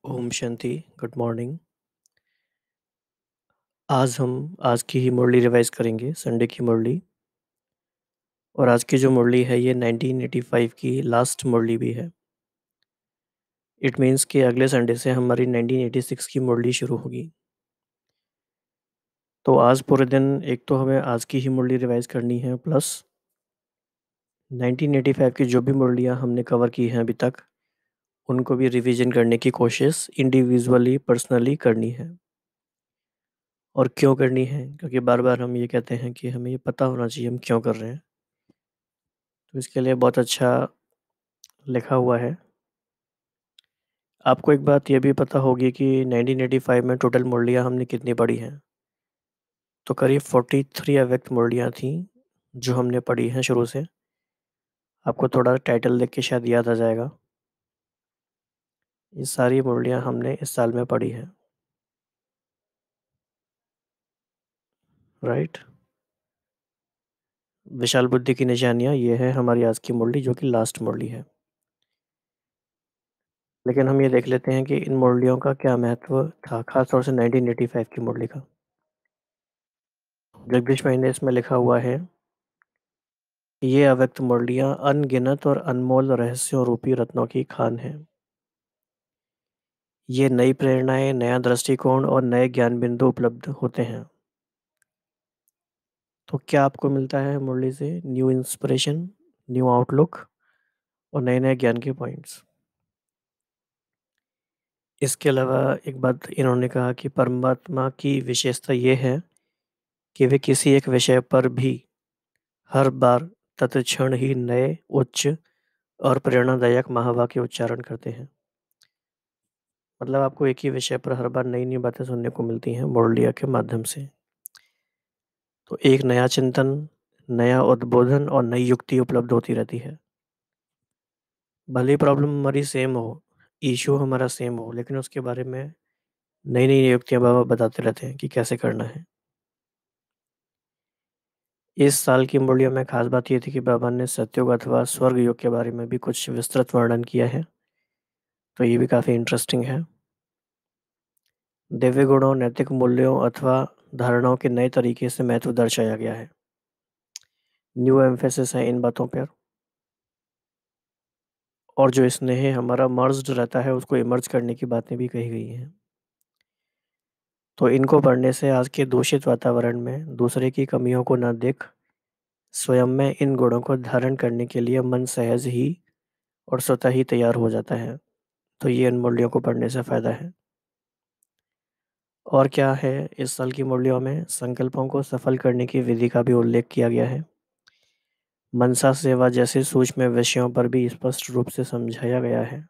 Om Shanti, good morning. आज की ही मुरली revise करेंगे, संडे की मुरली। और आज की जो मुरली है ये 1985 की लास्ट मुरली भी है। इट मीन्स कि अगले संडे से हमारी 1986 की मुरली शुरू होगी। तो आज पूरे दिन एक तो हमें आज की ही मुरली रिवाइज़ करनी है, प्लस 1985 की जो भी मुरलियाँ हमने कवर की हैं अभी तक, उनको भी रिवीजन करने की कोशिश इंडिविजुअली, पर्सनली करनी है। और क्यों करनी है? क्योंकि बार-बार हम ये कहते हैं कि हमें ये पता होना चाहिए हम क्यों कर रहे हैं। तो इसके लिए बहुत अच्छा लिखा हुआ है। आपको एक बात ये भी पता होगी कि 1985 में टोटल मुरलियाँ हमने कितनी पढ़ी हैं? तो करीब 43 अव्यक्त मुरलियाँ थीं, जो हमने पढ़ी हैं शुरू से। आपको थोड़ा टाइटल देख के शायद याद आ जाएगा। ये सारी मुरलियाँ हमने इस साल में पढ़ी हैं। राइट? विशाल बुद्धि की निशानियाँ, ये है हमारी आज की मुरली, जो कि लास्ट मुरली है। लेकिन हम ये देख लेते हैं कि इन मुरलियों का क्या महत्व था, खास तौर से 1985 की मुरली का। जगदीश भाई ने इसमें लिखा हुआ है, ये अव्यक्त मुरलियाँ अनगिनत और अनमोल रहस्यों रूपी रत्नों की खान हैं। ये नई प्रेरणाएँ, नया दृष्टिकोण और नए ज्ञान बिंदु उपलब्ध होते हैं। तो क्या आपको मिलता है मुरली से? न्यू इंस्पिरेशन, न्यू आउटलुक और नए-नए ज्ञान के पॉइंट्स। इसके अलावा एक बात इन्होंने कहा कि परमात्मा की विशेषता ये है कि वे किसी एक विषय पर भी हर बार तत्क्षण ही नए, उच्च और प्रेरणादायक महावाक्य उच्चारण करते हैं। मतलब आपको एक ही विषय पर हर बार नई-नई बातें सुनने को मिलती हैं मुरलिया के माध्यम से। तो एक नया चिंतन, नया उद्बोधन और नई युक्ति उपलब्ध होती रहती है। भले ही प्रॉब्लम हमारी सेम हो, इश्यू हमारा सेम हो, लेकिन उसके बारे में नई-नई युक्तियाँ बाबा बताते रहते हैं कि कैसे करना है। इस साल की मुरलियों में खास बात ये थी कि बाबा ने सतयुग अथवा स्वर्ग युग के बारे में भी कुछ विस्तृत वर्णन किया है, तो ये भी काफ़ी इंटरेस्टिंग है। दिव्य गुणों, नैतिक मूल्यों अथवा धारणाओं के नए तरीके से महत्व दर्शाया गया है। न्यू एम्फेसिस है इन बातों पर। और जो स्नेह हमारा मर्ज्ड रहता है, उसको इमर्ज करने की बातें भी कही गई हैं। तो इनको पढ़ने से आज के दूषित वातावरण में दूसरे की कमियों को न देख, स्वयं में इन गुणों को धारण करने के लिए मन सहज ही और स्वतः ही तैयार हो जाता है। तो ये इन मुरलियों को पढ़ने से फ़ायदा है। और क्या है, इस साल की मुरलियों में संकल्पों को सफल करने की विधि का भी उल्लेख किया गया है। मनसा सेवा जैसे सूक्ष्म विषयों पर भी स्पष्ट रूप से समझाया गया है।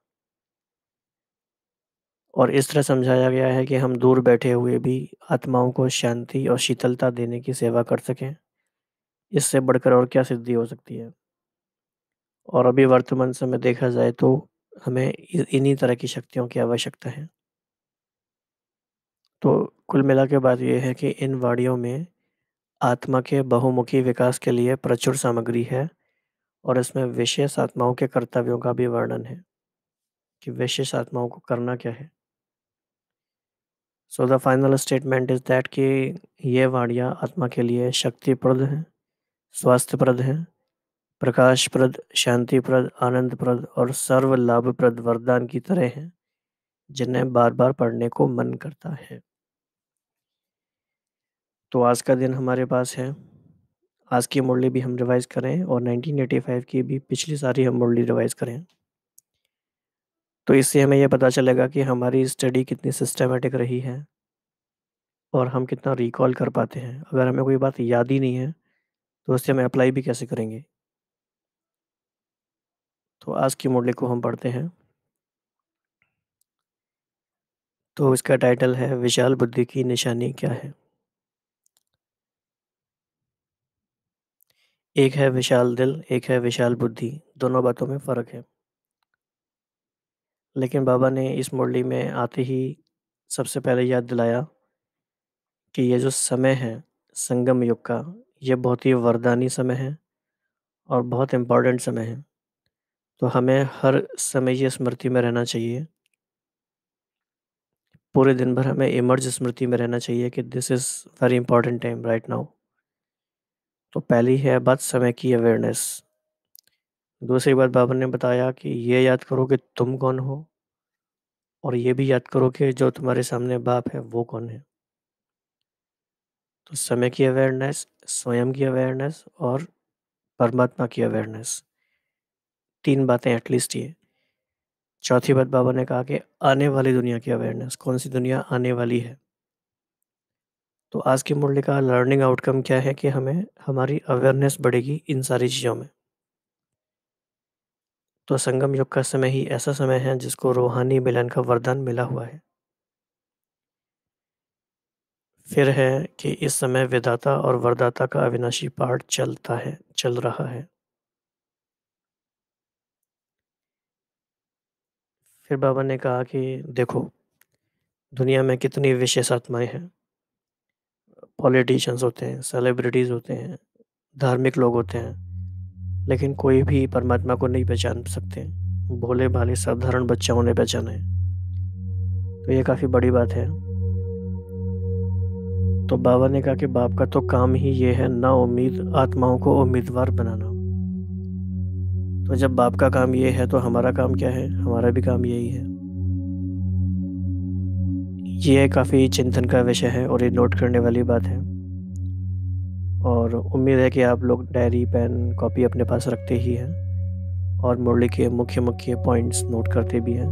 और इस तरह समझाया गया है कि हम दूर बैठे हुए भी आत्माओं को शांति और शीतलता देने की सेवा कर सकें। इससे बढ़कर और क्या सिद्धि हो सकती है? और अभी वर्तमान समय देखा जाए तो हमें इन्हीं तरह की शक्तियों की आवश्यकता है। तो कुल मिला के बात ये है कि इन वाणियों में आत्मा के बहुमुखी विकास के लिए प्रचुर सामग्री है और इसमें विशेष आत्माओं के कर्तव्यों का भी वर्णन है कि विशेष आत्माओं को करना क्या है। So the final statement is that कि ये वाणियाँ आत्मा के लिए शक्तिप्रद हैं, स्वास्थ्यप्रद हैं, प्रकाशप्रद, शांतिप्रद, आनंदप्रद और सर्व लाभप्रद वरदान की तरह हैं, जिन्हें बार-बार पढ़ने को मन करता है। तो आज का दिन हमारे पास है। आज की मुरली भी हम रिवाइज़ करें और 1985 की भी पिछली सारी हम मुरली रिवाइज़ करें। तो इससे हमें ये पता चलेगा कि हमारी स्टडी कितनी सिस्टमैटिक रही है और हम कितना रिकॉल कर पाते हैं। अगर हमें कोई बात याद ही नहीं है, तो उससे हम अप्लाई भी कैसे करेंगे? तो आज की मुरली को हम पढ़ते हैं। तो इसका टाइटल है विशाल बुद्धि की निशानी क्या है? एक है विशाल दिल, एक है विशाल बुद्धि, दोनों बातों में फ़र्क है। लेकिन बाबा ने इस मुरली में आते ही सबसे पहले याद दिलाया कि ये जो समय है, संगम युग का, ये बहुत ही वरदानी समय है और बहुत इम्पोर्टेंट समय है। तो हमें हर समय ये स्मृति में रहना चाहिए पूरे दिन भर हमें इमर्ज स्मृति में रहना चाहिए कि this is very important time right now. तो पहली है बात समय की अवेयरनेस। दूसरी बात बाबा ने बताया कि ये याद करो कि तुम कौन हो, और ये भी याद करो कि जो तुम्हारे सामने बाप है वो कौन है। तो समय की अवेयरनेस, स्वयं की अवेयरनेस और परमात्मा की अवेयरनेस, 3 बातें एटलीस्ट ये। चौथी बात बाबा ने कहा कि आने वाली दुनिया की अवेयरनेस, कौन सी दुनिया आने वाली है। तो आज की मुरली का लर्निंग आउटकम क्या है कि हमें हमारी अवेयरनेस बढ़ेगी इन सारी चीज़ों में। तो संगम युग का समय ही ऐसा समय है जिसको रूहानी मिलन का वरदान मिला हुआ है। फिर है कि इस समय विधाता और वरदाता का अविनाशी पाठ चल रहा है। फिर बाबा ने कहा कि देखो दुनिया में कितनी विशेष आत्माएं हैं। पॉलिटिशियंस होते हैं, सेलिब्रिटीज़ होते हैं, धार्मिक लोग होते हैं, लेकिन कोई भी परमात्मा को नहीं पहचान सकते। भोले भाले साधारण बच्चों ने पहचाना है। तो ये काफ़ी बड़ी बात है। तो बाबा ने कहा कि बाप का तो काम ही ये है ना उम्मीद आत्माओं को उम्मीदवार बनाना। तो जब बाप का काम ये है तो हमारा काम क्या है? हमारा भी काम यही है। ये काफ़ी चिंतन का विषय है और ये नोट करने वाली बात है, और उम्मीद है कि आप लोग डायरी पेन कॉपी अपने पास रखते ही हैं और मुरली के मुख्य मुख्य पॉइंट्स नोट करते भी हैं।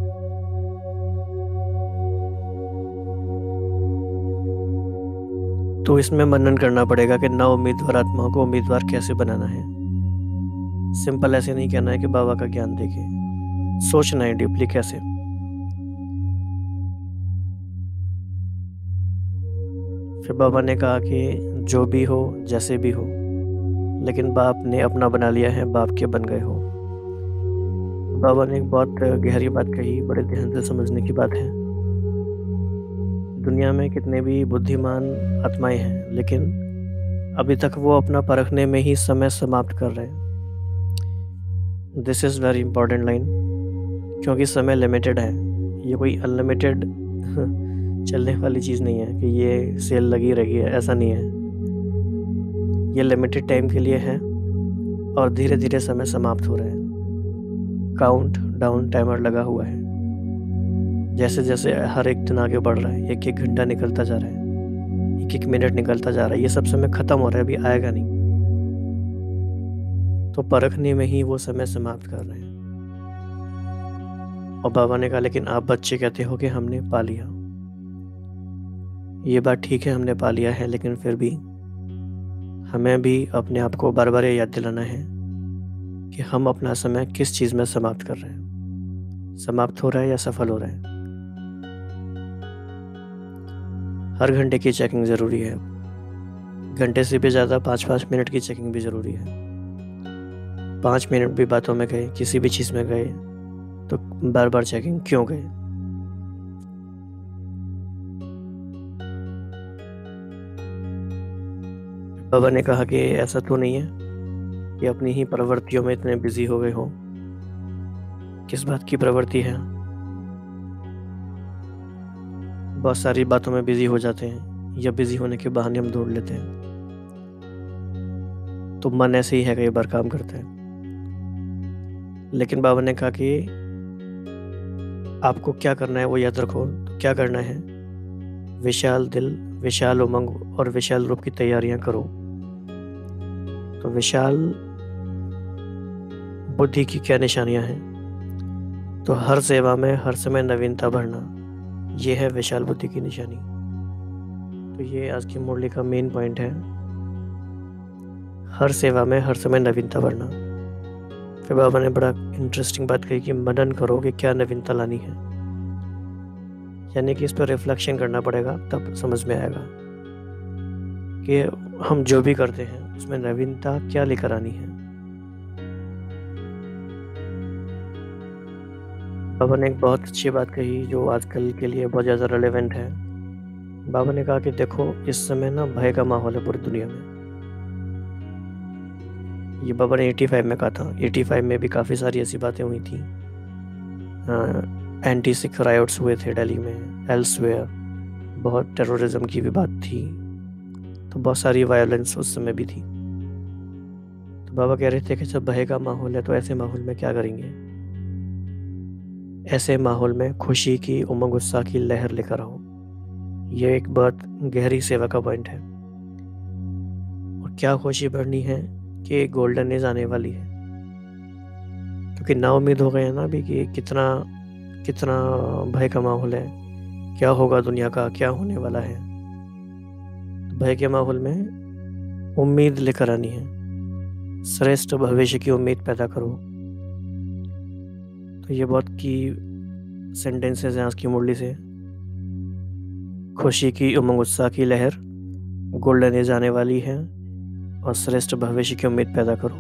तो इसमें मनन करना पड़ेगा कि ना उम्मीदवार आत्माओं को उम्मीदवार कैसे बनाना है। सिंपल ऐसे नहीं कहना है कि बाबा का ज्ञान देके, सोचना है डीपली कैसे। फिर बाबा ने कहा कि जो भी हो जैसे भी हो, लेकिन बाप ने अपना बना लिया है, बाप के बन गए हो। बाबा ने एक बहुत गहरी बात कही, बड़े ध्यान से समझने की बात है। दुनिया में कितने भी बुद्धिमान आत्माएं हैं, लेकिन अभी तक वो अपना परखने में ही समय समाप्त कर रहे हैं। This is very important line, क्योंकि समय लिमिटेड है। ये कोई अनलिमिटेड चलने वाली चीज़ नहीं है कि ये सेल लगी रही है, ऐसा नहीं है। ये लिमिटेड टाइम के लिए है और धीरे धीरे समय समाप्त हो रहा है। काउंट डाउन टाइमर लगा हुआ है। जैसे जैसे हर एक दिन आगे बढ़ रहा है, एक एक घंटा निकलता जा रहा है, एक एक मिनट निकलता जा रहा है, ये सब समय ख़त्म हो रहा है, अभी आएगा नहीं। तो परखने में ही वो समय समाप्त कर रहे हैं। और बाबा ने कहा लेकिन आप बच्चे कहते हो कि हमने पा लिया। ये बात ठीक है, हमने पा लिया है, लेकिन फिर भी हमें भी अपने आप को बार बार याद दिलाना है कि हम अपना समय किस चीज़ में समाप्त कर रहे हैं। समाप्त हो रहा है या सफल हो रहा है। हर घंटे की चेकिंग ज़रूरी है। घंटे से भी ज़्यादा 5-5 मिनट की चेकिंग भी ज़रूरी है। 5 मिनट भी बातों में गए, किसी भी चीज़ में गए, तो बार बार चेकिंग क्यों गए। बाबा ने कहा कि ऐसा तो नहीं है कि अपनी ही प्रवृत्तियों में इतने बिजी हो गए हो। किस बात की प्रवृत्ति है? बहुत सारी बातों में बिजी हो जाते हैं या बिजी होने के बहाने हम ढूंढ लेते हैं। तो मन ऐसे ही है, कई बार काम करता है। लेकिन बाबा ने कहा कि आपको क्या करना है वो याद रखो। तो क्या करना है? विशाल दिल, विशाल उमंग और विशाल रूप की तैयारियां करो। तो विशाल बुद्धि की क्या निशानियां हैं? तो हर सेवा में हर समय नवीनता भरना, ये है विशाल बुद्धि की निशानी। तो ये आज की मुरली का मेन पॉइंट है, हर सेवा में हर समय नवीनता भरना। फिर बाबा ने बड़ा इंटरेस्टिंग बात कही कि मनन करो कि क्या नवीनता लानी है, यानी कि इस पर रिफ्लेक्शन करना पड़ेगा, तब समझ में आएगा कि हम जो भी करते हैं उसमें नवीनता क्या लेकर आनी है। बाबा ने एक बहुत अच्छी बात कही जो आजकल के लिए बहुत ज़्यादा रेलेवेंट है। बाबा ने कहा कि देखो इस समय ना भय का माहौल है पूरी दुनिया में। ये बाबा ने 85 में कहा था। 85 में भी काफ़ी सारी ऐसी बातें हुई थी। एंटी सिख राइट्स हुए थे दिल्ली में, एल्सवेयर। बहुत टेररिज्म की भी बात थी, तो बहुत सारी वायलेंस उस समय भी थी। तो बाबा कह रहे थे कि जब भय का माहौल है तो ऐसे माहौल में क्या करेंगे। ऐसे माहौल में खुशी की, उमंग उत्साह की लहर लेकर आओ। ये एक बहुत गहरी सेवा का पॉइंट है। और क्या खुशी बढ़नी है कि गोल्डन एज आने वाली है, क्योंकि ना उम्मीद हो गए हैं ना अभी कि कितना कितना भय का माहौल है, क्या होगा दुनिया का, क्या होने वाला है। तो भय के माहौल में उम्मीद लेकर आनी है, श्रेष्ठ भविष्य की उम्मीद पैदा करो। तो ये बहुत की सेंटेंसेस हैं आज की मुरली से। खुशी की, उमंग उत्साह की लहर, गोल्डन एज आने वाली है और श्रेष्ठ भविष्य की उम्मीद पैदा करो।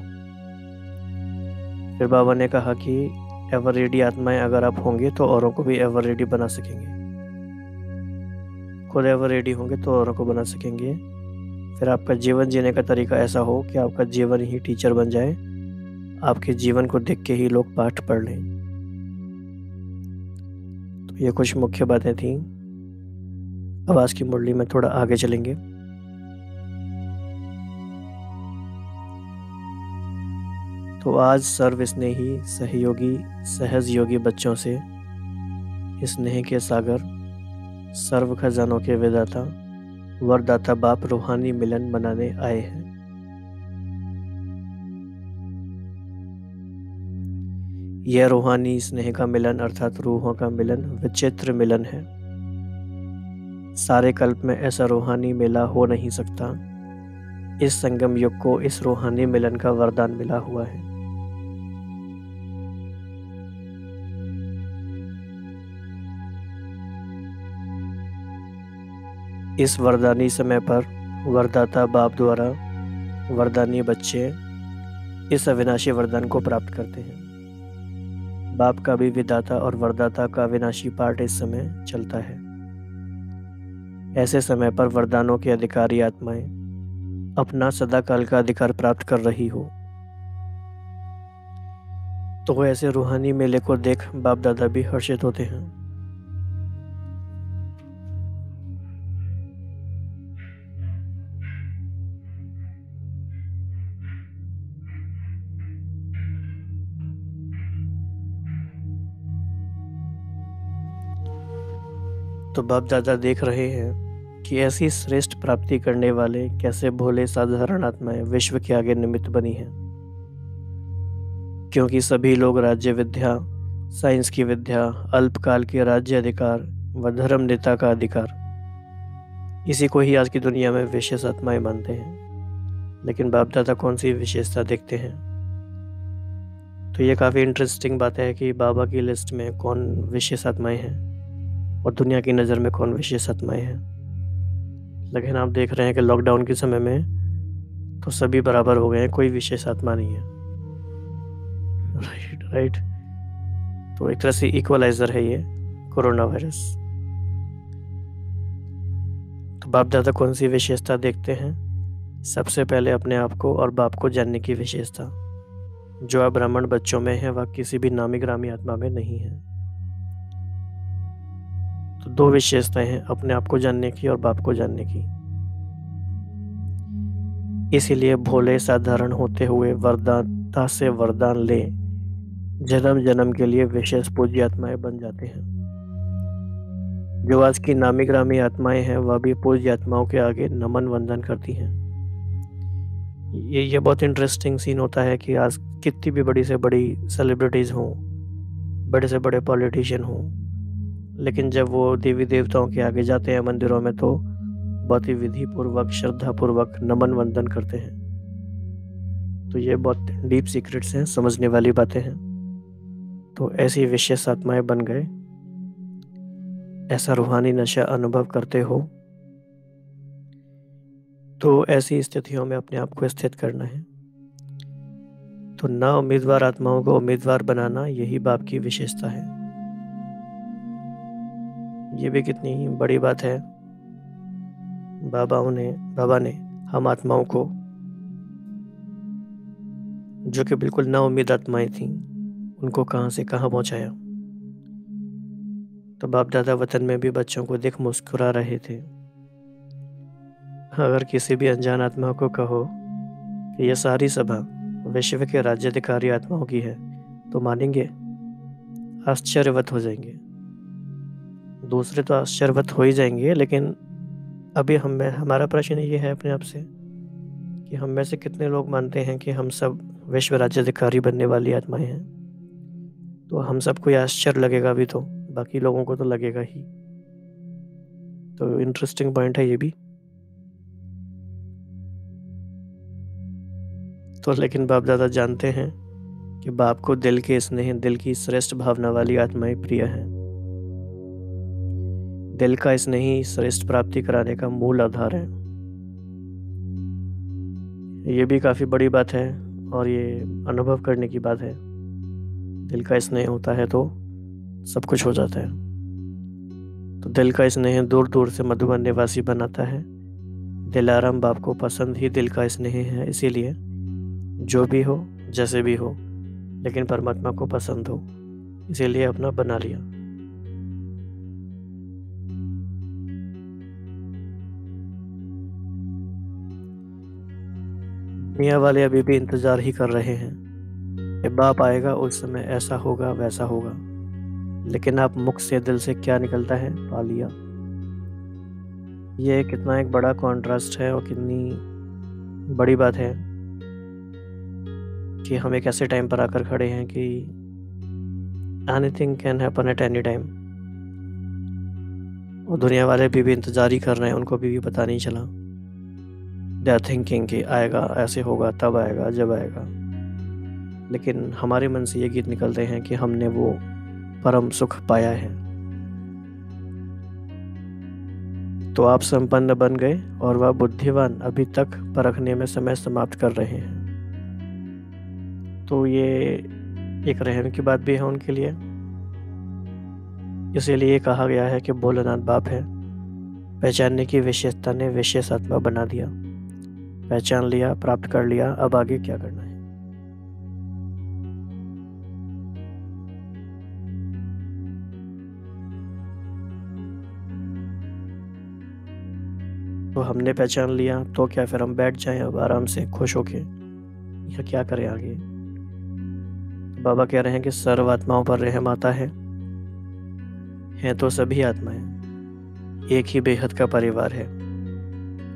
फिर बाबा ने कहा कि एवर रेडी आत्माएं अगर आप होंगे तो औरों को भी एवर रेडी बना सकेंगे। खुद एवर रेडी होंगे तो औरों को बना सकेंगे। फिर आपका जीवन जीने का तरीका ऐसा हो कि आपका जीवन ही टीचर बन जाए, आपके जीवन को देख के ही लोग पाठ पढ़ लें। तो ये कुछ मुख्य बातें थीं। अब आज की मुरली में थोड़ा आगे चलेंगे। तो आज सर्व स्नेही, सहयोगी, सहज योगी बच्चों से स्नेह के सागर, सर्व खजानों के विदाता, वरदाता बाप रूहानी मिलन मनाने आए हैं। यह रूहानी स्नेह का मिलन अर्थात रूहों का मिलन विचित्र मिलन है। सारे कल्प में ऐसा रूहानी मेला हो नहीं सकता। इस संगम युग को इस रूहानी मिलन का वरदान मिला हुआ है। इस वरदानी समय पर वरदाता बाप द्वारा वरदानी बच्चे इस अविनाशी वरदान को प्राप्त करते हैं। बाप का भी विदाता और वरदाता का अविनाशी पाठ इस समय चलता है। ऐसे समय पर वरदानों के अधिकारी आत्माएं अपना सदाकाल का अधिकार प्राप्त कर रही हो, तो ऐसे रूहानी मेले को देख बाप दादा भी हर्षित होते हैं। तो बाप दादा देख रहे हैं कि ऐसी श्रेष्ठ प्राप्ति करने वाले कैसे भोले साधारण आत्माएं विश्व के आगे निमित्त बनी हैं। क्योंकि सभी लोग राज्य विद्या, साइंस की विद्या, अल्पकाल के राज्य अधिकार व धर्म नेता का अधिकार, इसी को ही आज की दुनिया में विशेष आत्माएं मानते हैं। लेकिन बाप दादा कौन सी विशेषता देखते हैं। तो ये काफ़ी इंटरेस्टिंग बात है कि बाबा की लिस्ट में कौन विशेष आत्माएं हैं और दुनिया की नज़र में कौन विशेष आत्माएं हैं। लेकिन आप देख रहे हैं कि लॉकडाउन के समय में तो सभी बराबर हो गए हैं, कोई विशेष आत्मा नहीं है। राइट। तो एक तरह से इक्वलाइजर है ये कोरोना वायरस। तो बाप दादा कौन सी विशेषता देखते हैं। सबसे पहले अपने आप को और बाप को जानने की विशेषता, जो अब ब्राह्मण बच्चों में है वह किसी भी नामी ग्रामी आत्मा में नहीं है। तो दो विशेषताएं हैं, अपने आप को जानने की और बाप को जानने की। इसीलिए भोले साधारण होते हुए वरदाता से वरदान ले जन्म जन्म के लिए विशेष पूज्य आत्माएं बन जाते हैं। जो आज की नामी ग्रामी आत्माएं हैं वह भी पूज्य आत्माओं के आगे नमन वंदन करती हैं। ये बहुत इंटरेस्टिंग सीन होता है कि आज कितनी भी बड़ी से बड़ी सेलिब्रिटीज़ हों, बड़े से बड़े पॉलिटिशियन हों, लेकिन जब वो देवी देवताओं के आगे जाते हैं मंदिरों में तो बहुत ही विधि पूर्वक, श्रद्धा पूर्वक नमन वंदन करते हैं। तो ये बहुत डीप सीक्रेट्स हैं, समझने वाली बातें हैं। तो ऐसी विशेष आत्माएं बन गए, ऐसा रूहानी नशा अनुभव करते हो, तो ऐसी स्थितियों में अपने आप को स्थित करना है। तो ना उम्मीदवार आत्माओं को उम्मीदवार बनाना, यही बाप की विशेषता है। ये भी कितनी बड़ी बात है। बाबा ने हम आत्माओं को, जो कि बिल्कुल ना उम्मीद आत्माएं थीं, उनको कहाँ से कहाँ पहुँचाया। तो बाप दादा वतन में भी बच्चों को देख मुस्कुरा रहे थे। अगर किसी भी अनजान आत्मा को कहो कि यह सारी सभा विश्व के राज्याधिकारी आत्माओं की है तो मानेंगे? आश्चर्यवत हो जाएंगे। दूसरे तो आश्चर्यवत हो ही जाएंगे, लेकिन अभी हमारा प्रश्न ये है अपने आप से कि हम में से कितने लोग मानते हैं कि हम सब विश्व राज्याधिकारी बनने वाली आत्माएं हैं। तो हम सबको ये आश्चर्य लगेगा भी, तो बाकी लोगों को तो लगेगा ही। तो इंटरेस्टिंग पॉइंट है ये भी। तो लेकिन बाप दादा जानते हैं कि बाप को दिल के स्नेह, दिल की श्रेष्ठ भावना वाली आत्माएं प्रिय हैं। दिल का स्नेह ही श्रेष्ठ प्राप्ति कराने का मूल आधार है। ये भी काफ़ी बड़ी बात है और ये अनुभव करने की बात है। दिल का स्नेह होता है तो सब कुछ हो जाता है। तो दिल का स्नेह दूर दूर से मधुबन निवासी बनाता है। दिलाराम बाप को पसंद ही दिल का स्नेह है, इसीलिए जो भी हो, जैसे भी हो, लेकिन परमात्मा को पसंद हो, इसीलिए अपना बना लिया। दुनिया वाले अभी भी इंतजार ही कर रहे हैं कि बाप आएगा, उस समय ऐसा होगा वैसा होगा, लेकिन आप मुख से दिल से क्या निकलता है, पा लिया। ये कितना एक बड़ा कॉन्ट्रास्ट है और कितनी बड़ी बात है कि हम एक ऐसे टाइम पर आकर खड़े हैं कि anything can happen at any time, और दुनिया वाले भी इंतजार ही कर रहे हैं, उनको भी पता नहीं चला। दे आर थिंकिंग कि आएगा, ऐसे होगा, तब आएगा, जब आएगा, लेकिन हमारे मन से ये गीत निकलते हैं कि हमने वो परम सुख पाया है। तो आप संपन्न बन गए और वह बुद्धिवान अभी तक परखने में समय समाप्त कर रहे हैं। तो ये एक रहम की बात भी है उनके लिए। इसीलिए कहा गया है कि भोलेनाथ बाप है। पहचानने की विशेषता ने विशेष आत्मा बना दिया। पहचान लिया, प्राप्त कर लिया, अब आगे क्या करना है। तो हमने पहचान लिया तो क्या फिर हम बैठ जाएं अब आराम से खुश होके, या क्या करें आगे? तो बाबा कह रहे हैं कि सर्व आत्माओं पर रहम आता है। हैं तो सभी आत्माएं एक ही बेहद का परिवार है।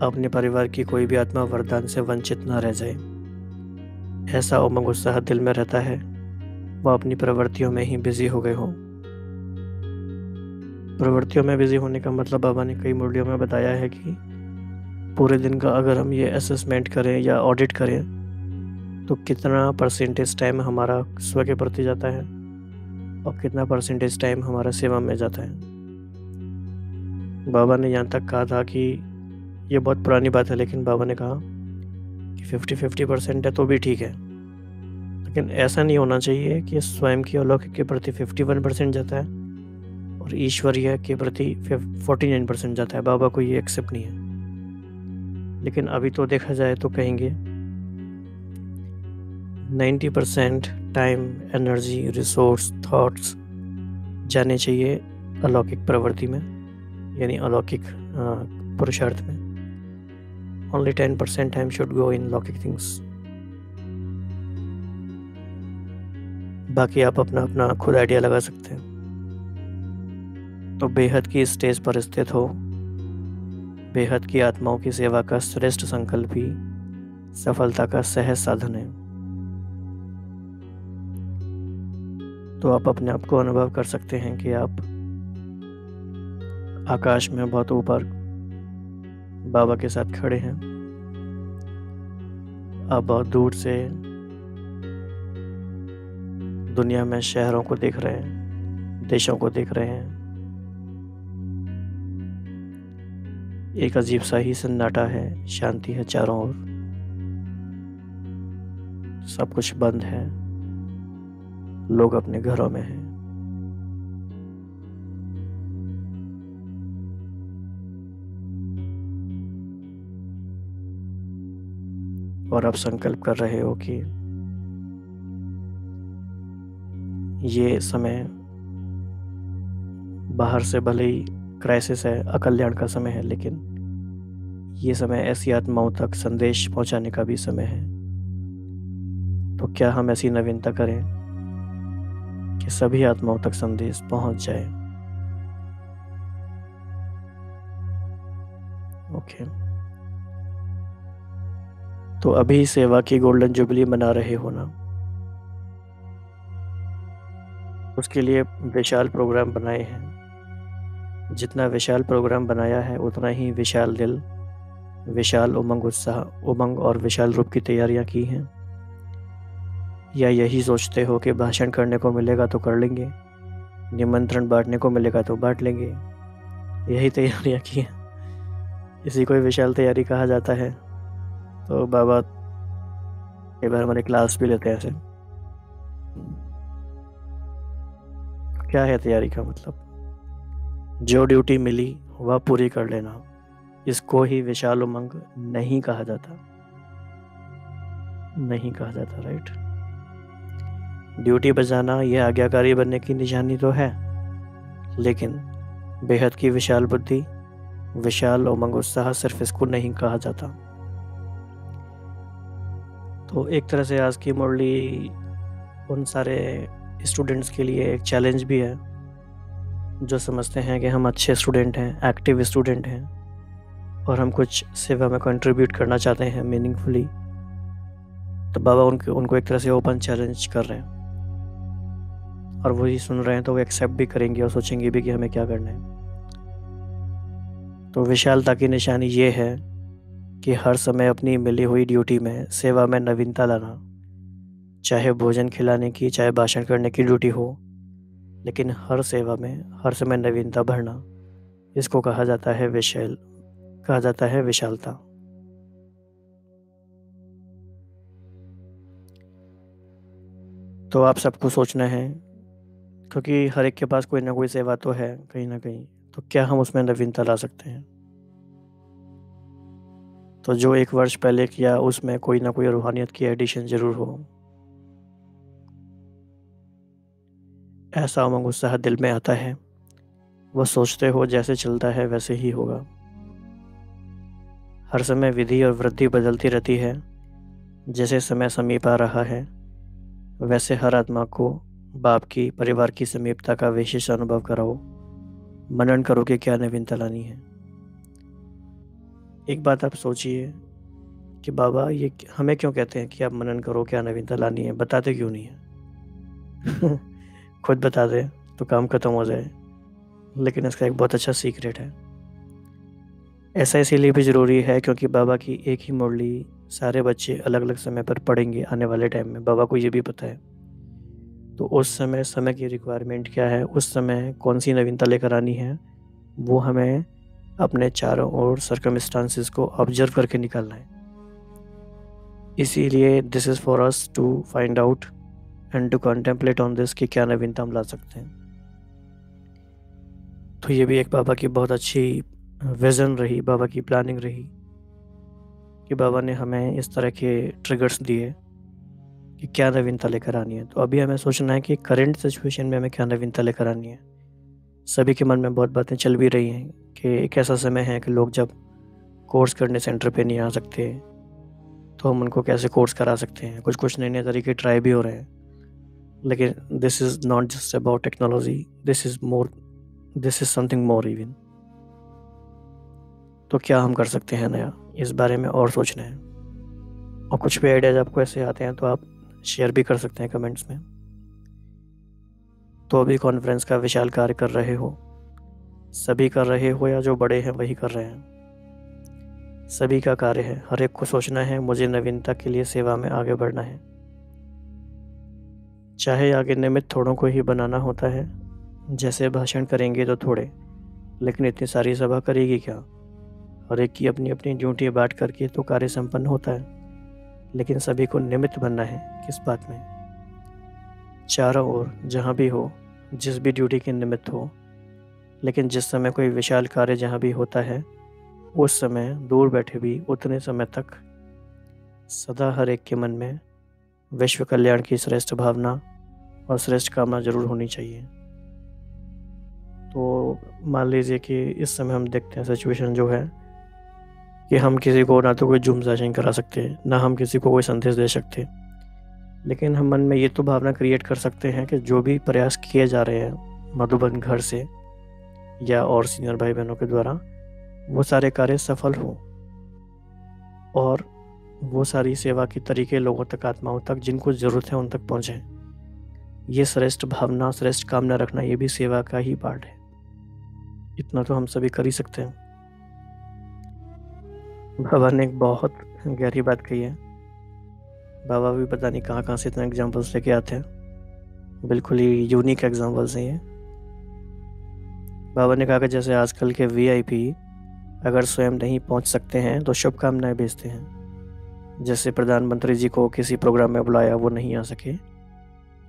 अपने परिवार की कोई भी आत्मा वरदान से वंचित न रह जाए, ऐसा उमंग उत्साह दिल में रहता है। वह अपनी प्रवृत्तियों में ही बिजी हो गए हों। प्रवृत्तियों में बिजी होने का मतलब बाबा ने कई मुरलियों में बताया है कि पूरे दिन का अगर हम ये असेसमेंट करें या ऑडिट करें तो कितना परसेंटेज टाइम हमारा स्व के प्रति जाता है और कितना परसेंटेज टाइम हमारा सेवा में जाता है। बाबा ने यहाँ तक कहा था कि ये बहुत पुरानी बात है, लेकिन बाबा ने कहा कि 50-50% है तो भी ठीक है, लेकिन ऐसा नहीं होना चाहिए कि स्वयं की अलौकिक के प्रति 51% जाता है और ईश्वरीय के प्रति 49% जाता है। बाबा को ये एक्सेप्ट नहीं है। लेकिन अभी तो देखा जाए तो कहेंगे 90% टाइम, एनर्जी, रिसोर्स, थॉट्स जाने चाहिए अलौकिक प्रवृत्ति में, यानी अलौकिक पुरुषार्थ में। Only 10% time should go in लौकिक things। बाकी आप अपना अपना खुद आइडिया लगा सकते हैं। तो बेहद की स्टेज पर स्थित हो, बेहद की आत्माओं की सेवा का श्रेष्ठ संकल्प ही सफलता का सहज साधन है। तो आप अपने आप को अनुभव कर सकते हैं कि आप आकाश में बहुत ऊपर बाबा के साथ खड़े हैं। आप बहुत दूर से दुनिया में शहरों को देख रहे हैं, देशों को देख रहे हैं। एक अजीब सा ही सन्नाटा है, शांति है चारों ओर, सब कुछ बंद है, लोग अपने घरों में हैं। और आप संकल्प कर रहे हो कि ये समय बाहर से भले ही क्राइसिस है, अकल्याण का समय है, लेकिन ये समय ऐसी आत्माओं तक संदेश पहुंचाने का भी समय है। तो क्या हम ऐसी नवीनता करें कि सभी आत्माओं तक संदेश पहुंच जाए। ओके, तो अभी सेवा की गोल्डन जुबली मना रहे हो ना, उसके लिए विशाल प्रोग्राम बनाए हैं। जितना विशाल प्रोग्राम बनाया है उतना ही विशाल दिल, विशाल उमंग, उत्साह, उमंग और विशाल रूप की तैयारियां की हैं। या यही सोचते हो कि भाषण करने को मिलेगा तो कर लेंगे, निमंत्रण बांटने को मिलेगा तो बांट लेंगे, यही तैयारियां की हैं। इसी को विशाल तैयारी कहा जाता है। तो बाबा कई बार हमारे क्लास भी लेते हैं ऐसे। क्या है तैयारी का मतलब? जो ड्यूटी मिली वह पूरी कर लेना, इसको ही विशाल उमंग नहीं कहा जाता, नहीं कहा जाता, राइट। ड्यूटी बजाना यह आज्ञाकारी बनने की निशानी तो है, लेकिन बेहद की विशाल बुद्धि, विशाल उमंग, उत्साह सिर्फ इसको नहीं कहा जाता। तो एक तरह से आज की मुरली उन सारे स्टूडेंट्स के लिए एक चैलेंज भी है जो समझते हैं कि हम अच्छे स्टूडेंट हैं, एक्टिव स्टूडेंट हैं, और हम कुछ सेवा में कंट्रीब्यूट करना चाहते हैं मीनिंगफुली। तो बाबा उनको एक तरह से ओपन चैलेंज कर रहे हैं, और वही सुन रहे हैं तो वो एक्सेप्ट भी करेंगे और सोचेंगे भी कि हमें क्या करना है। तो विशालता की निशानी ये है कि हर समय अपनी मिली हुई ड्यूटी में, सेवा में नवीनता लाना, चाहे भोजन खिलाने की, चाहे भाषण करने की ड्यूटी हो, लेकिन हर सेवा में हर समय नवीनता भरना, इसको कहा जाता है विशालता। तो आप सबको सोचना है, क्योंकि हर एक के पास कोई ना कोई सेवा तो है कहीं ना कहीं, तो क्या हम उसमें नवीनता ला सकते हैं? तो जो 1 वर्ष पहले किया उसमें कोई ना कोई रूहानियत की एडिशन जरूर हो। ऐसा उमंग उत्साह दिल में आता है, वह सोचते हो जैसे चलता है वैसे ही होगा। हर समय विधि और वृद्धि बदलती रहती है, जैसे समय समीप आ रहा है वैसे हर आत्मा को बाप की, परिवार की समीपता का विशेष अनुभव कराओ। मनन करो कि क्या नवीनता लानी है। एक बात आप सोचिए कि बाबा ये हमें क्यों कहते हैं कि आप मनन करो, क्या नवीनता लानी है, बताते क्यों नहीं है? खुद बता दे तो काम खत्म हो जाए, लेकिन इसका एक बहुत अच्छा सीक्रेट है। ऐसा इसीलिए भी ज़रूरी है क्योंकि बाबा की एक ही मुरली सारे बच्चे अलग अलग समय पर पढ़ेंगे आने वाले टाइम में, बाबा को ये भी पता है। तो उस समय की रिक्वायरमेंट क्या है, उस समय कौन सी नवीनता लेकर आनी है, वो हमें अपने चारों ओर सर्कमस्टांसेस को ऑब्जर्व करके निकालना है। इसीलिए this is for us to find out and to contemplate on this कि क्या नवीनता हम ला सकते हैं। तो ये भी एक बाबा की बहुत अच्छी विज़न रही, बाबा की प्लानिंग रही कि बाबा ने हमें इस तरह के ट्रिगर्स दिए कि क्या नवीनता लेकर आनी है। तो अभी हमें सोचना है कि करंट सिचुएशन में हमें क्या नवीनता लेकर आनी है। सभी के मन में बहुत बातें चल भी रही हैं कि एक ऐसा समय है कि लोग जब कोर्स करने सेंटर पे नहीं आ सकते, तो हम उनको कैसे कोर्स करा सकते हैं। कुछ नए नए तरीके ट्राई भी हो रहे हैं, लेकिन this is not just about technology, this is something more even. तो क्या हम कर सकते हैं नया, इस बारे में और सोचना है। और कुछ भी आइडियाज आपको ऐसे आते हैं तो आप शेयर भी कर सकते हैं कमेंट्स में। तो अभी कॉन्फ्रेंस का विशाल कार्य कर रहे हो, सभी कर रहे हो या जो बड़े हैं वही कर रहे हैं, सभी का कार्य है। हर एक को सोचना है मुझे नवीनता के लिए सेवा में आगे बढ़ना है। चाहे आगे निमित्त थोड़ों को ही बनाना होता है, जैसे भाषण करेंगे तो थोड़े, लेकिन इतनी सारी सभा करेगी क्या? हर एक की अपनी अपनी ड्यूटी बांट करके तो कार्य संपन्न होता है, लेकिन सभी को निमित्त बनना है। किस बात में? चारों ओर जहाँ भी हो, जिस भी ड्यूटी के निमित्त हो, लेकिन जिस समय कोई विशाल कार्य जहाँ भी होता है, उस समय दूर बैठे भी उतने समय तक सदा हर एक के मन में विश्व कल्याण की श्रेष्ठ भावना और श्रेष्ठ कामना जरूर होनी चाहिए। तो मान लीजिए कि इस समय हम देखते हैं सिचुएशन जो है कि हम किसी को ना तो कोई जूम सेशन करा सकते, ना हम किसी को कोई संदेश दे सकते, लेकिन हम मन में ये तो भावना क्रिएट कर सकते हैं कि जो भी प्रयास किए जा रहे हैं मधुबन घर से या और सीनियर भाई बहनों के द्वारा, वो सारे कार्य सफल हों और वो सारी सेवा के तरीके लोगों तक, आत्माओं तक जिनको ज़रूरत है उन तक पहुँचे। ये श्रेष्ठ भावना, श्रेष्ठ कामना रखना, ये भी सेवा का ही पार्ट है। इतना तो हम सभी कर ही सकते हैं। बाबा ने एक बहुत गहरी बात कही है। बाबा भी पता नहीं कहाँ से इतने एग्जाम्पल्स लेके आते हैं, बिल्कुल ही यूनिक एग्जाम्पल्स हैं ये। बाबा ने कहा कि जैसे आजकल के वीआईपी अगर स्वयं नहीं पहुंच सकते हैं तो शुभकामनाएं भेजते हैं। जैसे प्रधानमंत्री जी को किसी प्रोग्राम में बुलाया, वो नहीं आ सके,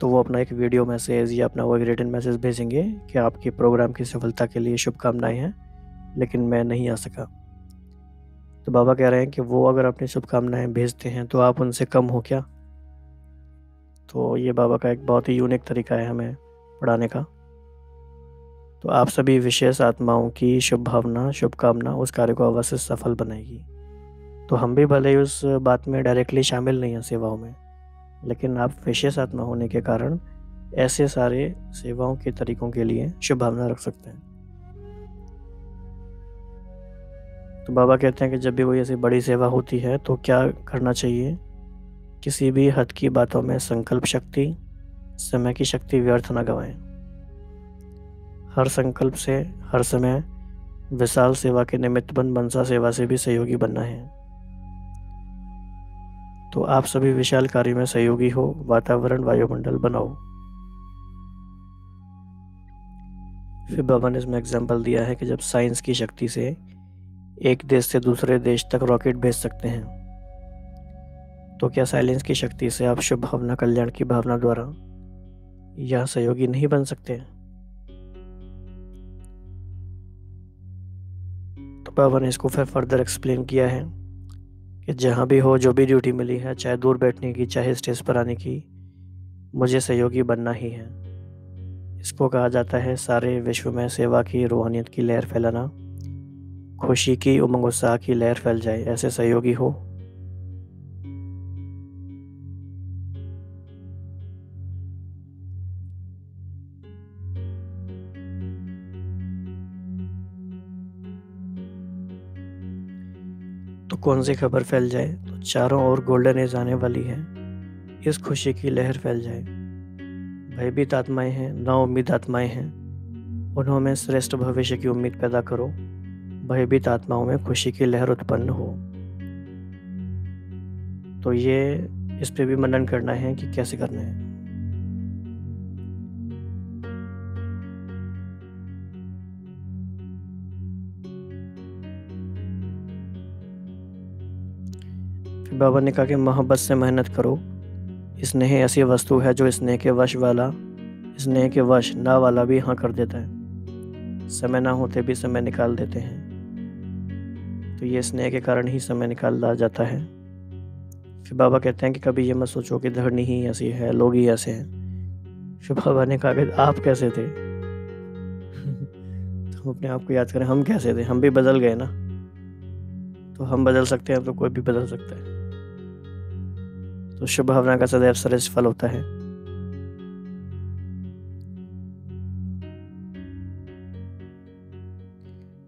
तो वो अपना एक वीडियो मैसेज या अपना वो एक रिटन मैसेज भेजेंगे कि आपके प्रोग्राम की सफलता के लिए शुभकामनाएं हैं, लेकिन मैं नहीं आ सका। तो बाबा कह रहे हैं कि वो अगर अपनी शुभकामनाएं भेजते हैं तो आप उनसे कम हो क्या? तो ये बाबा का एक बहुत ही यूनिक तरीका है हमें पढ़ाने का। तो आप सभी विशेष आत्माओं की शुभ भावना, शुभकामना उस कार्य को अवश्य सफल बनाएगी। तो हम भी भले ही उस बात में डायरेक्टली शामिल नहीं हैं सेवाओं में, लेकिन आप विशेष आत्मा होने के कारण ऐसे सारे सेवाओं के तरीकों के लिए शुभ भावना रख सकते हैं। तो बाबा कहते हैं कि जब भी कोई ऐसी बड़ी सेवा होती है तो क्या करना चाहिए? किसी भी हद की बातों में संकल्प शक्ति, समय की शक्ति व्यर्थ न गवाएं। हर संकल्प से हर समय विशाल सेवा के निमित्त बन मनसा सेवा से भी सहयोगी बनना है। तो आप सभी विशाल कार्य में सहयोगी हो, वातावरण, वायुमंडल बनाओ। फिर बाबा ने इसमें एग्जाम्पल दिया है कि जब साइंस की शक्ति से एक देश से दूसरे देश तक रॉकेट भेज सकते हैं, तो क्या साइलेंस की शक्ति से आप शुभ भावना, कल्याण की भावना द्वारा यह सहयोगी नहीं बन सकते? तो बाबा ने इसको फिर फर्दर एक्सप्लेन किया है कि जहाँ भी हो, जो भी ड्यूटी मिली है, चाहे दूर बैठने की, चाहे स्टेज पर आने की, मुझे सहयोगी बनना ही है। इसको कहा जाता है सारे विश्व में सेवा की, रूहानियत की लहर फैलाना, खुशी की, उमंग उत्साह की लहर फैल जाए, ऐसे सहयोगी हो। तो कौन सी खबर फैल जाए? तो चारों ओर गोल्डन एज आने वाली है, इस खुशी की लहर फैल जाए। भयभीत आत्माएं हैं, नाउम्मीद आत्माएं हैं, उन्होंने श्रेष्ठ भविष्य की उम्मीद पैदा करो। भयभीत आत्माओं में खुशी की लहर उत्पन्न हो। तो ये इस पे भी मनन करना है कि कैसे करना है। फिर बाबा ने कहा कि मोहब्बत से मेहनत करो। स्नेह ऐसी वस्तु है जो स्नेह के वश वाला, स्नेह के वश ना वाला भी हाँ कर देता है। समय ना होते भी समय निकाल देते हैं। तो ये स्नेह के कारण ही समय निकाला जाता है। फिर बाबा कहते हैं कि कभी ये मत सोचो कि धरनी ही ऐसी है, लोग ही ऐसे हैं। फिर बाबा ने कहा कि आप कैसे थे? तो अपने आप को याद करें, हम कैसे थे? हम भी बदल गए ना। तो हम बदल सकते हैं तो कोई भी बदल सकता है। तो शुभ भावना का सदैव श्रेष्ठ फल होता है।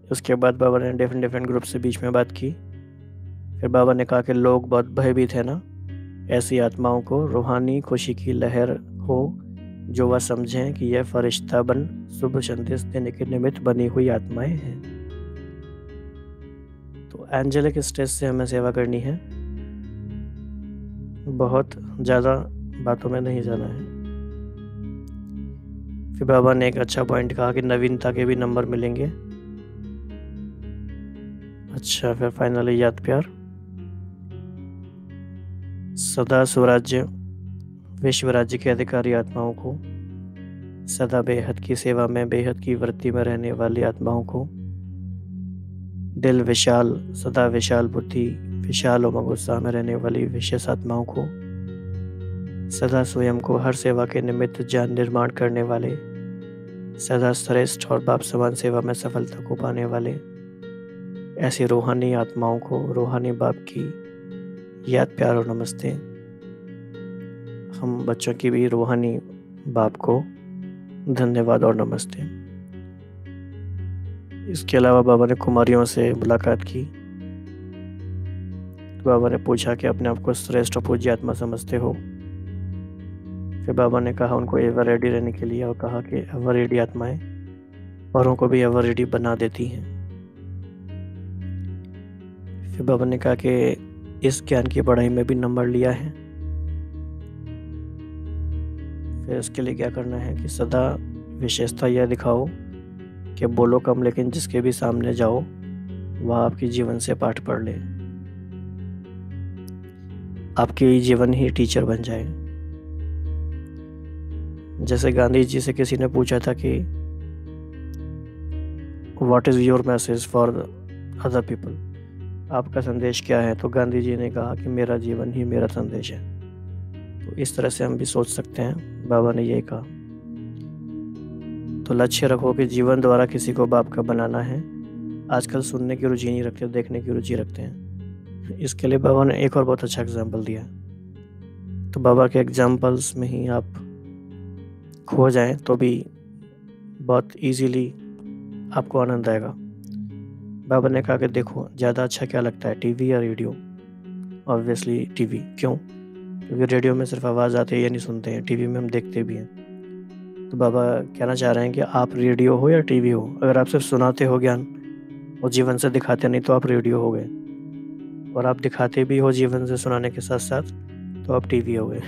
उसके बाद बाबा ने डिफरेंट ग्रुप से बीच में बात की। फिर बाबा ने कहा कि लोग बहुत भयभीत है ना, ऐसी आत्माओं को रूहानी खुशी की लहर हो जो वह समझें कि यह फरिश्ता बन शुभ संदेश देने के निमित्त बनी हुई आत्माएं हैं। तो एंजेलिक स्टेज से हमें सेवा करनी है, बहुत ज़्यादा बातों में नहीं जाना है। फिर बाबा ने एक अच्छा पॉइंट कहा कि नवीनता के भी नंबर मिलेंगे। अच्छा, फिर फाइनली याद प्यार, सदा स्वराज्य विश्व राज्य के अधिकारी आत्माओं को, सदा बेहद की सेवा में, बेहद की वृत्ति में रहने वाली आत्माओं को, दिल विशाल, सदा विशाल बुद्धि, विशाल उमंग उत्साह में रहने वाली विशेष आत्माओं को, सदा स्वयं को हर सेवा के निमित्त जान निर्माण करने वाले सदा श्रेष्ठ और बाप समान सेवा में सफलता को पाने वाले ऐसी रूहानी आत्माओं को रूहानी बाप की याद, प्यार और नमस्ते। हम बच्चों की भी रूहानी बाप को धन्यवाद और नमस्ते। इसके अलावा बाबा ने कुमारियों से मुलाकात की। तो बाबा ने पूछा कि अपने आप को श्रेष्ठ और पूज्य आत्मा समझते हो? फिर बाबा ने कहा उनको एवर रेडी रहने के लिए और कहा कि एवर रेडी आत्माएं औरों को भी एवर रेडी बना देती हैं। फिर बाबा ने कहा कि इस ज्ञान की पढ़ाई में भी नंबर लिया है। फिर इसके लिए क्या करना है कि सदा विशेषता यह दिखाओ कि बोलो कम लेकिन जिसके भी सामने जाओ वह आपके जीवन से पाठ पढ़ ले, आपके जीवन ही टीचर बन जाए। जैसे गांधी जी से किसी ने पूछा था कि what is your message for other people, आपका संदेश क्या है? तो गांधी जी ने कहा कि मेरा जीवन ही मेरा संदेश है। तो इस तरह से हम भी सोच सकते हैं, बाबा ने यही कहा। तो लक्ष्य रखो कि जीवन द्वारा किसी को बाप का बनाना है। आजकल सुनने की रुचि नहीं रखते, देखने की रुचि रखते हैं। इसके लिए बाबा ने एक और बहुत अच्छा एग्जाम्पल दिया। तो बाबा के एग्जाम्पल्स में ही आप खो जाएं तो भी बहुत इजीली आपको आनंद आएगा। बाबा ने कहा कि देखो ज़्यादा अच्छा क्या लगता है, टीवी या रेडियो? Obviously TV. क्यों? क्योंकि रेडियो में सिर्फ आवाज़ आती है या नहीं सुनते हैं, टीवी में हम देखते भी हैं। तो बाबा कहना चाह रहे हैं कि आप रेडियो हो या टीवी हो। अगर आप सिर्फ सुनाते हो ज्ञान और जीवन से दिखाते नहीं तो आप रेडियो हो गए, और आप दिखाते भी हो जीवन से सुनाने के साथ साथ तो आप टीवी हो गए।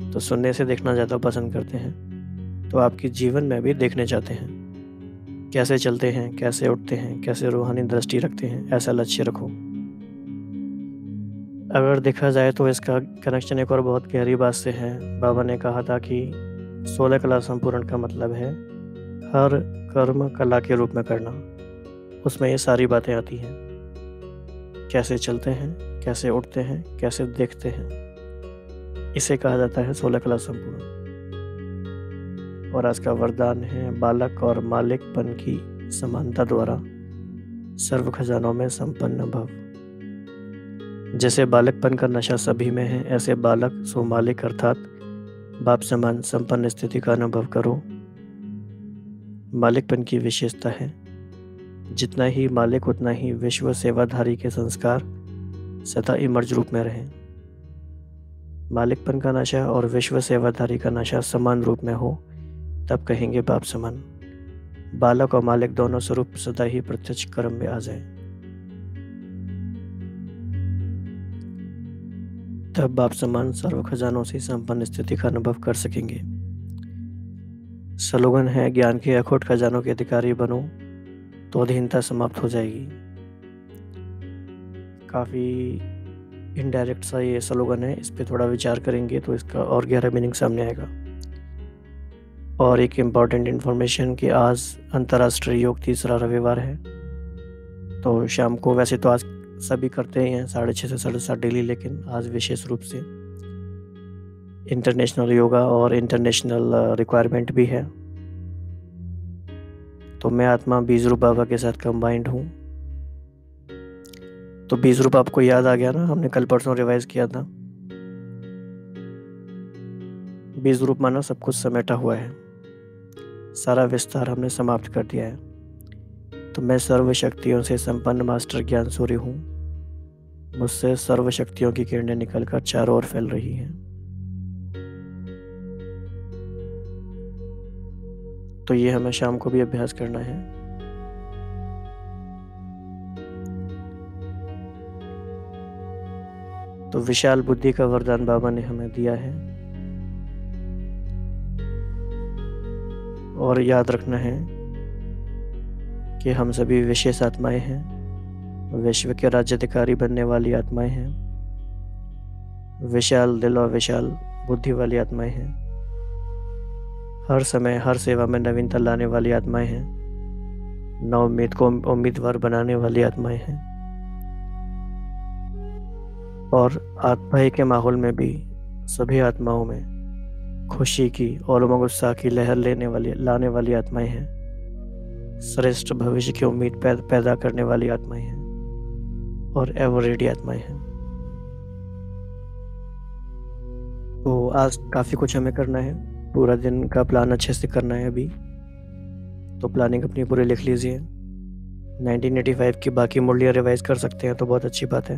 तो सुनने से देखना ज़्यादा पसंद करते हैं, तो आपके जीवन में भी देखने चाहते हैं कैसे चलते हैं, कैसे उठते हैं, कैसे रूहानी दृष्टि रखते हैं। ऐसा लक्ष्य रखो। अगर देखा जाए तो इसका कनेक्शन एक और बहुत गहरी बात से है। बाबा ने कहा था कि 16 कला संपूर्ण का मतलब है हर कर्म कला के रूप में करना। उसमें ये सारी बातें आती हैं, कैसे चलते हैं, कैसे उठते हैं, कैसे देखते हैं। इसे कहा जाता है 16 कला संपूर्ण। और आज का वरदान है बालक और मालिकपन की समानता द्वारा सर्व खजानों में संपन्न भव। जैसे बालकपन का नशा सभी में है, ऐसे बालक सो मालिक अर्थात बाप समान संपन्न स्थिति का अनुभव करो। मालिकपन की विशेषता है जितना ही मालिक उतना ही विश्व सेवाधारी के संस्कार सदा इमर्ज रूप में रहें। मालिकपन का नशा और विश्व सेवाधारी का नशा समान रूप में हो तब कहेंगे बाप समान। बालक और मालिक दोनों स्वरूप सदा ही प्रत्यक्ष कर्म में आ जाए, तब बाप समान सर्व खजानों से संपन्न स्थिति का अनुभव कर सकेंगे। स्लोगन है ज्ञान के अखोट खजानों के अधिकारी बनो तो अधीनता समाप्त हो जाएगी। काफ़ी इनडायरेक्ट सा ये स्लोगन है, इस पे थोड़ा विचार करेंगे तो इसका और गहरा मीनिंग सामने आएगा। और एक इम्पॉर्टेंट इन्फॉर्मेशन कि आज अंतर्राष्ट्रीय योग तीसरा रविवार है। तो शाम को, वैसे तो आज सभी करते ही हैं 6:30 से 7:30 डेली, लेकिन आज विशेष रूप से इंटरनेशनल योगा और इंटरनेशनल रिक्वायरमेंट भी है। तो मैं आत्मा बीज रूप बाबा के साथ कंबाइंड हूँ। तो बीज रूप आपको याद आ गया ना, हमने कल परसों रिवाइज किया था। बीज रूप माना सब कुछ समेटा हुआ है, सारा विस्तार हमने समाप्त कर दिया है। तो मैं सर्व शक्तियों से संपन्न मास्टर ज्ञान सूर्य हूँ। मुझसे सर्व शक्तियों की किरणें निकलकर चारों ओर फैल रही हैं। तो ये हमें शाम को भी अभ्यास करना है। तो विशाल बुद्धि का वरदान बाबा ने हमें दिया है, और याद रखना है कि हम सभी विशेष आत्माएं हैं, विश्व के राज्याधिकारी बनने वाली आत्माएं हैं, विशाल दिल और विशाल बुद्धि वाली आत्माएं हैं, हर समय हर सेवा में नवीनता लाने वाली आत्माएं हैं, नवउम्मीद को उम्मीदवार बनाने वाली आत्माएं हैं, और आत्माएं के माहौल में भी सभी आत्माओं में खुशी की और उमंग उत्साह की लहर लाने वाली आत्माएं हैं। श्रेष्ठ भविष्य की उम्मीद पैदा करने वाली आत्माएं हैं और एवर रेडी आत्माएं हैं। तो आज काफ़ी कुछ हमें करना है, पूरा दिन का प्लान अच्छे से करना है अभी। तो प्लानिंग अपनी पूरी लिख लीजिए। 1985 की बाकी मुरलियाँ रिवाइज कर सकते हैं तो बहुत अच्छी बात है,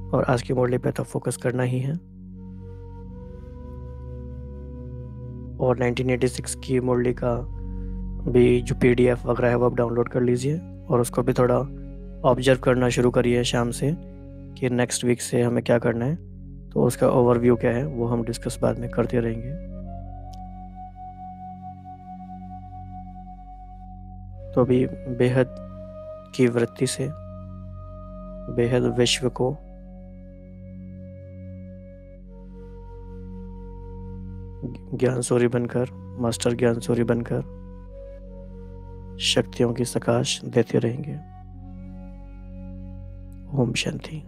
और आज की मुरली पे तो फोकस करना ही है। और 1986 की मुरली का भी जो PDF वगैरह है वो आप डाउनलोड कर लीजिए, और उसको भी थोड़ा ऑब्जर्व करना शुरू करिए शाम से कि नेक्स्ट वीक से हमें क्या करना है। तो उसका ओवरव्यू क्या है वो हम डिस्कस बाद में करते रहेंगे। तो अभी बेहद की वृत्ति से बेहद विश्व को ज्ञान सूर्य बनकर, मास्टर ज्ञान सूर्य बनकर शक्तियों की प्रकाश देते रहेंगे। ओम शांति।